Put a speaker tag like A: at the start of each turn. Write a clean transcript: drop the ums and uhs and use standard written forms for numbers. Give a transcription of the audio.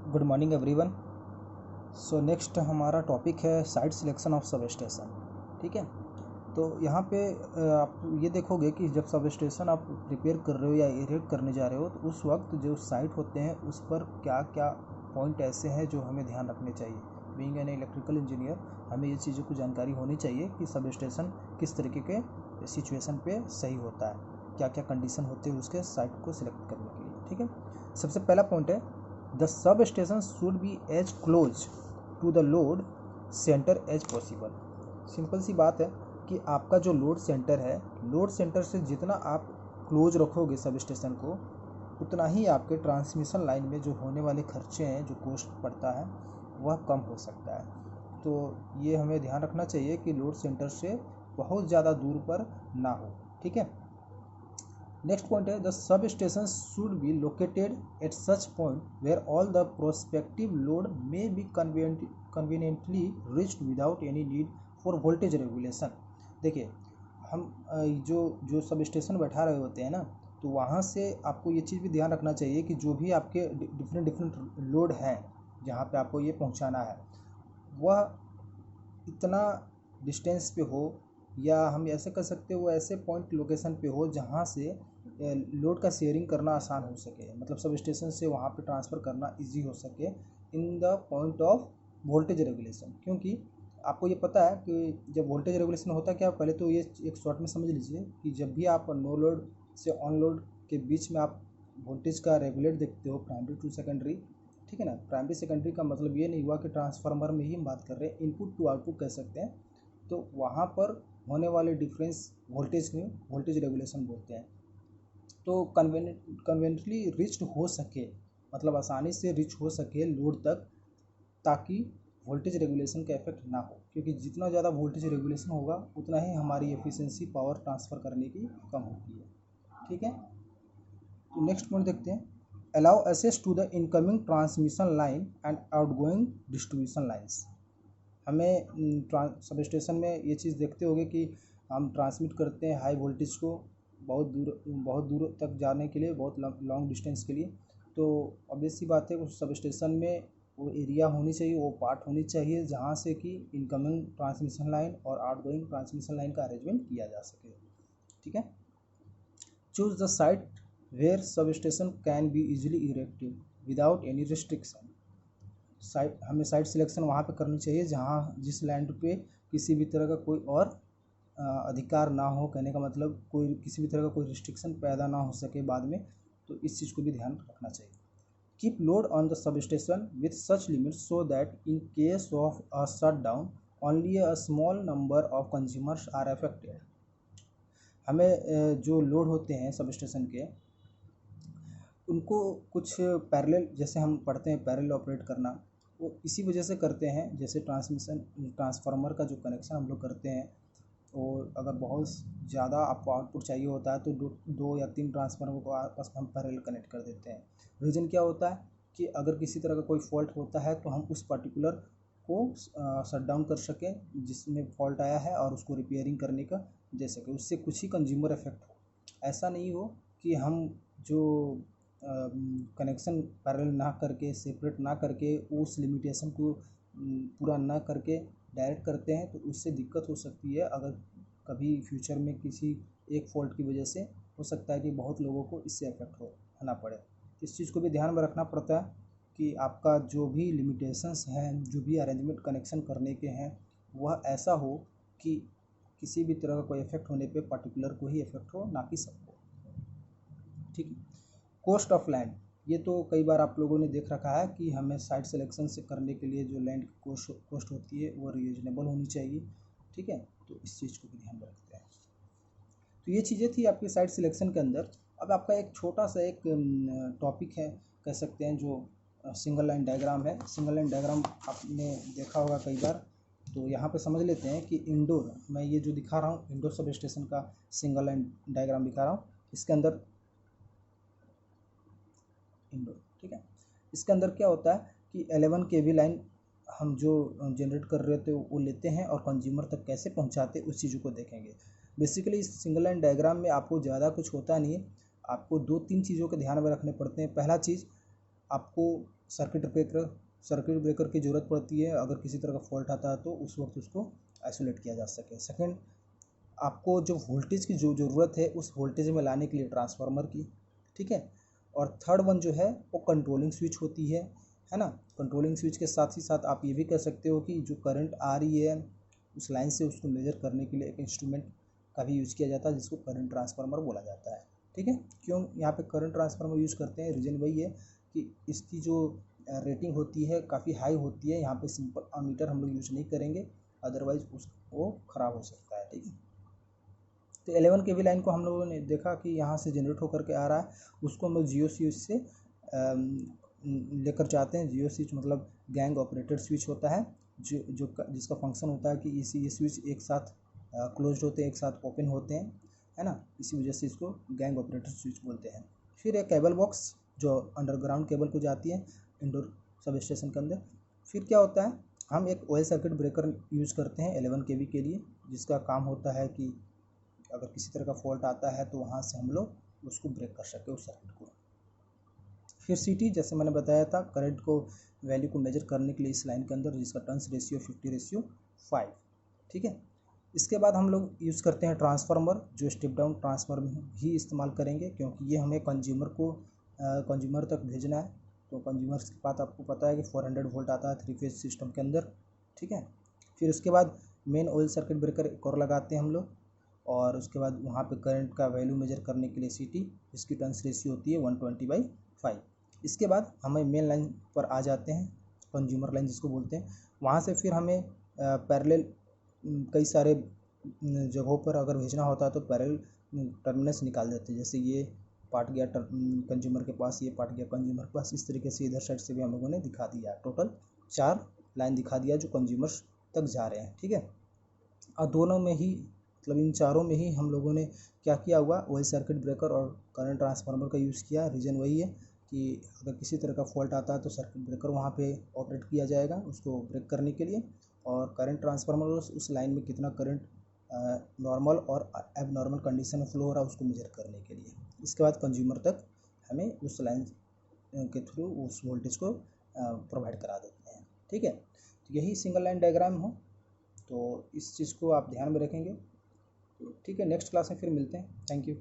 A: Good morning everyone. So next हमारा topic है site selection of sub station. ठीक है, तो यहाँ पे आप ये देखोगे कि जब सब स्टेशन आप प्रिपेयर कर रहे हो या इरेक्ट करने जा रहे हो तो उस वक्त जो साइट होते हैं उस पर क्या क्या पॉइंट ऐसे हैं जो हमें ध्यान रखने चाहिए। बीइंग एन इलेक्ट्रिकल इंजीनियर हमें ये चीज़ों की जानकारी होनी चाहिए कि सब स्टेशन किस तरीके के सिचुएशन पे सही होता है, क्या क्या कंडीशन होते हैं उसके साइट को सिलेक्ट करने के लिए। ठीक है, सबसे पहला पॉइंट है the substation should be as close to the load centre as possible. Simple सी बात है कि आपका जो लोड सेंटर है, लोड सेंटर से जितना आप क्लोज रखोगे सब स्टेशन को उतना ही आपके ट्रांसमिशन लाइन में जो होने वाले खर्चे हैं, जो कॉस्ट पड़ता है वह कम हो सकता है। तो ये हमें ध्यान रखना चाहिए कि लोड सेंटर से बहुत ज़्यादा दूर पर ना हो। ठीक है, नेक्स्ट पॉइंट है the substation should be located at such point where all the prospective load may be conveniently reached without any need for voltage regulation. देखिए, हम जो सब स्टेशन बैठा रहे होते हैं ना, तो वहाँ से आपको ये चीज़ भी ध्यान रखना चाहिए कि जो भी आपके डिफरेंट लोड हैं जहाँ पे आपको ये पहुँचाना है वह इतना डिस्टेंस पे हो, या हम ऐसे कर सकते हो वो ऐसे पॉइंट लोकेशन पे हो जहाँ से लोड का शेयरिंग करना आसान हो सके, मतलब सब स्टेशन से वहाँ पे ट्रांसफ़र करना इजी हो सके in the point of voltage regulation. क्योंकि आपको ये पता है कि जब वोल्टेज रेगुलेशन होता है क्या, पहले तो ये एक शॉर्ट में समझ लीजिए कि जब भी आप नो लोड से ऑन लोड के बीच में आप वोल्टेज का रेगुलेट देखते हो प्राइमरी टू सेकेंडरी, ठीक है ना। प्राइमरी सेकेंडरी का मतलब ये नहीं हुआ कि ट्रांसफार्मर में ही हम बात कर रहे हैं, इनपुट टू आउटपुट कह सकते हैं। तो वहाँ पर होने वाले डिफरेंस वोल्टेज में वोल्टेज रेगुलेशन बोलते हैं। तो कन्वेंटली रिच्ड हो सके, मतलब आसानी से रिच हो सके लोड तक, ताकि वोल्टेज रेगुलेशन का इफेक्ट ना हो, क्योंकि जितना ज़्यादा वोल्टेज रेगुलेशन होगा उतना ही हमारी एफिशिएंसी पावर ट्रांसफ़र करने की कम होती है। ठीक है, तो नेक्स्ट पॉइंट देखते हैं allow access to the incoming transmission line and outgoing distribution lines. हमें सब स्टेशन में ये चीज़ देखते होंगे कि हम ट्रांसमिट करते हैं हाई वोल्टेज को बहुत दूर तक जाने के लिए, बहुत लॉन्ग डिस्टेंस के लिए। तो ऑब्वियस सी बात है उस सब स्टेशन में वो एरिया होनी चाहिए, वो पार्ट होनी चाहिए जहाँ से कि इनकमिंग ट्रांसमिशन लाइन और आउटगोइंग ट्रांसमिशन लाइन का अरेंजमेंट किया जा सके। ठीक है, choose the site where substation can be easily erected without any restriction. Site हमें साइट सिलेक्शन वहाँ पे करनी चाहिए जहाँ जिस लैंड पे किसी भी तरह का कोई और अधिकार ना हो, कहने का मतलब कोई किसी भी तरह का कोई रिस्ट्रिक्शन पैदा ना हो सके बाद में। तो इस चीज़ को भी ध्यान रखना चाहिए। Keep load on the substation with such limits so that in case of a shutdown only a small number of consumers are affected. हमें जो लोड होते हैं सब स्टेशन के, उनको कुछ पैरेलल, जैसे हम पढ़ते हैं पैरेलल ऑपरेट करना, वो इसी वजह से करते हैं। जैसे ट्रांसफार्मर का जो कनेक्शन हम लोग करते हैं, और अगर बहुत ज़्यादा आपको आउटपुट चाहिए होता है तो दो या तीन ट्रांसफार्मर को आपस में हम पैरेलल कनेक्ट कर देते हैं। रीज़न क्या होता है कि अगर किसी तरह का कोई फॉल्ट होता है तो हम उस पर्टिकुलर को शट डाउन कर सकें जिसमें फॉल्ट आया है, और उसको रिपेयरिंग करने का दे सकें, उससे कुछ ही कंज्यूमर इफेक्ट हो। ऐसा नहीं हो कि हम जो कनेक्शन पैरेलल ना करके, सेपरेट ना करके, उस लिमिटेशन को पूरा ना करके डायरेक्ट करते हैं, तो उससे दिक्कत हो सकती है। अगर कभी फ्यूचर में किसी एक फॉल्ट की वजह से हो सकता है कि बहुत लोगों को इससे इफेक्ट होना पड़े। इस चीज़ को भी ध्यान में रखना पड़ता है कि आपका जो भी लिमिटेशंस हैं, जो भी अरेंजमेंट कनेक्शन करने के हैं, वह ऐसा हो कि किसी भी तरह का कोई इफेक्ट होने पे पर्टिकुलर को ही इफेक्ट हो, ना कि सबको। ठीक है, कॉस्ट ऑफ लैंड, ये तो कई बार आप लोगों ने देख रखा है कि हमें साइट सिलेक्शन से करने के लिए जो लैंड की कॉस्ट होती है वो रीजनेबल होनी चाहिए। ठीक है, तो इस चीज़ को भी ध्यान में रखते हैं। तो ये चीज़ें थी आपकी साइट सिलेक्शन के अंदर। अब आपका एक छोटा सा एक टॉपिक है, कह सकते हैं, जो सिंगल लाइन डायग्राम है। सिंगल लाइन डायग्राम आपने देखा होगा कई बार। तो यहाँ पे समझ लेते हैं कि इंडोर, मैं ये जो दिखा रहा हूँ इंडोर सब स्टेशन का सिंगल लाइन डायग्राम दिखा रहा हूँ। इसके अंदर इंडोर, ठीक है, इसके अंदर क्या होता है कि 11 kV लाइन हम जो जनरेट कर रहे थे वो लेते हैं और कंज्यूमर तक कैसे पहुंचाते उस चीज़ों को देखेंगे। बेसिकली इस सिंगल लाइन डायग्राम में आपको ज़्यादा कुछ होता नहीं है, आपको दो तीन चीज़ों के ध्यान में रखने पड़ते हैं। पहला चीज़, आपको सर्किट ब्रेकर की ज़रूरत पड़ती है अगर किसी तरह का फॉल्ट आता है तो उस वक्त उसको आइसोलेट किया जा सके। सेकेंड, आपको जो वोल्टेज की जो ज़रूरत है उस वोल्टेज में लाने के लिए ट्रांसफार्मर की, ठीक है। और थर्ड वन जो है वो कंट्रोलिंग स्विच होती है ना। कंट्रोलिंग स्विच के साथ ही साथ आप ये भी कर सकते हो कि जो करंट आ रही है उस लाइन से उसको मेजर करने के लिए एक इंस्ट्रूमेंट का भी यूज़ किया जाता है जिसको करंट ट्रांसफार्मर बोला जाता है, ठीक है। क्यों यहाँ पे करंट ट्रांसफार्मर यूज़ करते हैं, रीज़न वही है कि इसकी जो रेटिंग होती है काफ़ी हाई होती है। यहाँ पे सिंपल अमीटर हम लोग यूज़ नहीं करेंगे, अदरवाइज वो ख़राब हो सकता है, ठीक है। तो 11 kV लाइन को हम लोगों ने देखा कि यहाँ से जनरेट होकर के आ रहा है, उसको हम लोग जियो स्विच से लेकर जाते हैं। जियो स्विच मतलब गैंग ऑपरेटेड स्विच होता है जिसका फंक्शन होता है कि ये स्विच एक साथ क्लोज्ड होते हैं, एक साथ ओपन होते हैं, है ना। इसी वजह से इसको गैंग ऑपरेटेड स्विच बोलते हैं। फिर एक केबल बॉक्स जो अंडरग्राउंड केबल को जाती है इंडोर सब स्टेशन के अंदर। फिर क्या होता है, हम एक ऑयल सर्किट ब्रेकर यूज़ करते हैं 11 kV के लिए, जिसका काम होता है कि अगर किसी तरह का फॉल्ट आता है तो वहाँ से हम लोग उसको ब्रेक कर सकें उस सर्किट को। फिर सीटी, जैसे मैंने बताया था, करंट को वैल्यू को मेजर करने के लिए इस लाइन के अंदर, जिसका टर्न्स रेशियो 50:5, ठीक है। इसके बाद हम लोग यूज़ करते हैं ट्रांसफार्मर, जो स्टेप डाउन ट्रांसफार्मर ही इस्तेमाल करेंगे क्योंकि ये हमें कंज्यूमर तक भेजना है। तो कंज्यूमर के बाद आपको पता है कि 400 वोल्ट आता है 3 फेज सिस्टम के अंदर, ठीक है। फिर उसके बाद मेन ऑयल सर्किट ब्रेकर एक और लगाते हैं हम लोग, और उसके बाद वहाँ पे करंट का वैल्यू मेजर करने के लिए सीटी, जिसकी टर्न्स रेशियो होती है 120/5। इसके बाद हमें मेन लाइन पर आ जाते हैं, कंज्यूमर लाइन जिसको बोलते हैं। वहाँ से फिर हमें पैरेलल कई सारे जगहों पर अगर भेजना होता है तो पैरेलल टर्मिनल्स निकाल देते हैं। जैसे ये पार्ट गया कंज्यूमर के पास, ये पार्ट गया कंज्यूमर के पास, इस तरीके से इधर साइड से भी हम लोगों ने दिखा दिया। टोटल 4 लाइन दिखा दिया जो कंज्यूमर्स तक जा रहे हैं, ठीक है। और दोनों में ही मतलब इन चारों में ही हम लोगों ने क्या किया हुआ, ऑयल सर्किट ब्रेकर और करंट ट्रांसफार्मर का यूज़ किया। रीज़न वही है कि अगर किसी तरह का फॉल्ट आता है तो सर्किट ब्रेकर वहाँ पे ऑपरेट किया जाएगा उसको ब्रेक करने के लिए, और करंट ट्रांसफार्मर उस लाइन में कितना करंट नॉर्मल और एबनॉर्मल कंडीशन में फ्लो हो रहा है उसको मेजर करने के लिए। इसके बाद कंज्यूमर तक हमें उस लाइन के थ्रू उस वोल्टेज को प्रोवाइड करा देते हैं, ठीक है। तो यही सिंगल लाइन डायग्राम हो, तो इस चीज़ को आप ध्यान में रखेंगे। ठीक है, नेक्स्ट क्लास में फिर मिलते हैं। Thank you.